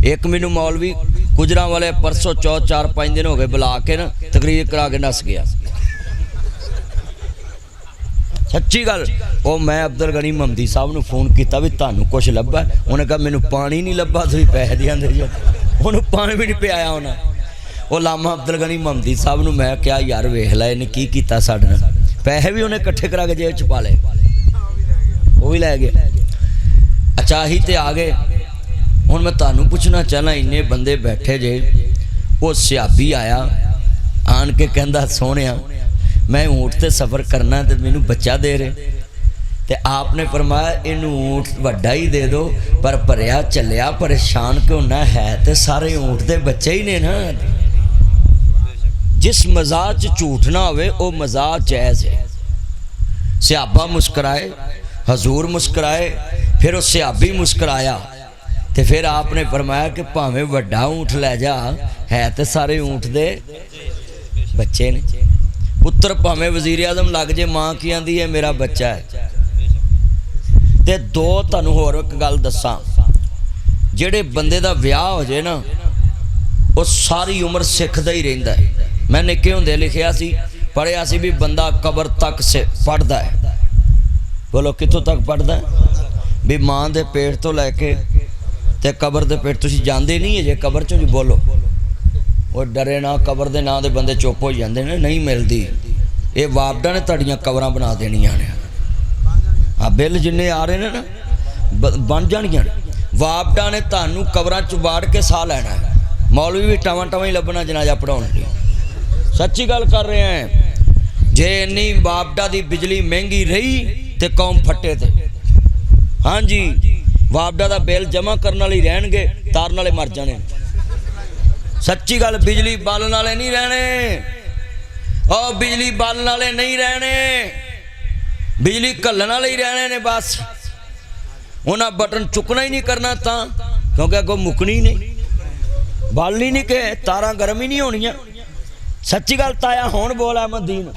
एक मैनू मौलवी गुजरां वाले परसों चौथ 4-5 दिन हो गए बुला के ना तकरीर करा के नस गया। सच्ची गल। वो मैं अब्दुल गनी महमदी साहब नूं फोन किया भी तुहानूं कुछ लभा? उन्हें कहा मैनू पानी नहीं लभा, तुसीं पैसे दिंदे जो। उन्होंने पानी भी नहीं पियाया उन्हें। वो लामा अब्दुल गनी महमदी साहब नूं मैं क्या यार वेख लै इन्हें की कीता साडे नाल। पैसे भी उन्हें इकट्ठे करा के जेब च पा ले, वो भी लै गए। अच्छा ही ते आ गए। हुण मैं तुहानूं पुछना चाहना, इन्ने बंदे बैठे जे, वो सियाबी आया आन के कहंदा सोहणिया मैं ऊँट ते सफ़र करना तो मैनू बच्चा दे रहे, तो आपने फरमाया इनू ऊँट वड्डा ही दे दो पर भरिया चलिया परेशान क्यों ना है, तो सारे ऊँट के बच्चे ही ने ना। जिस मजाक च झूठ ना होवे वो मजाक जायज़ है। सियाबा मुस्कराए, हजूर मुस्कराए, फिर उस सियाबी मुस्कराया, तो फिर आपने फरमाया कि भावें वड्डा ऊँट लै जा, है तो सारे ऊँट दे बच्चे ने। पुत्र भावें वजीर आजम लग जे, माँ की आंदी है मेरा बच्चा है। ते दो तुहानूं होर एक गल दसां, जिहड़े बंदे दा विआह हो जाए ना वो सारी उम्र सिखदा ही रहिंदा है। मैं निक्के हुंदे लिखिया सी, पढ़िया सी भी बंदा कबर तक से पढ़दा है। बोलो कित्थों तक पढ़दा है? भी माँ दे पेट तो लैके ते कबर दे पेट। तुसीं जांदे नहीं है जे कबर चों? जी बोलो। वो डरे ना, कबर दे नां दे बंदे चुप हो जाते हैं, नहीं मिलती। ये वापडा ने तुहाड़ियां कबरां बना देनियां ने। हाँ बिल जिन्ने आ रहे हैं ना बन जानियां। वापडा ने तुहानूं कबरां च वाड़ के साह लेना है। मौलवी भी टावां टावां ही लभना जनाजा पढ़ाउण लई। सच्ची गल कर रहे हैं। जे इन्नी वापडा दी बिजली महंगी रही तो कौम फट्टे थे। हाँ जी, वापडा दा बिल जमा करने वाले रहणगे, तारन वाले मर जाने। सच्ची गल, बिजली बालन वाले नहीं रहने। और बिजली बालन वाले नहीं रहने, बिजली घल्लण वाले ही रहने ने बस। उन्हें बटन चुकना ही नहीं करना ता, क्योंकि अगों मुकनी नहीं, बालनी नहीं के तारां गर्म ही नहीं होनियां। सच्ची गल ताया हुण बोल अहमद दीन।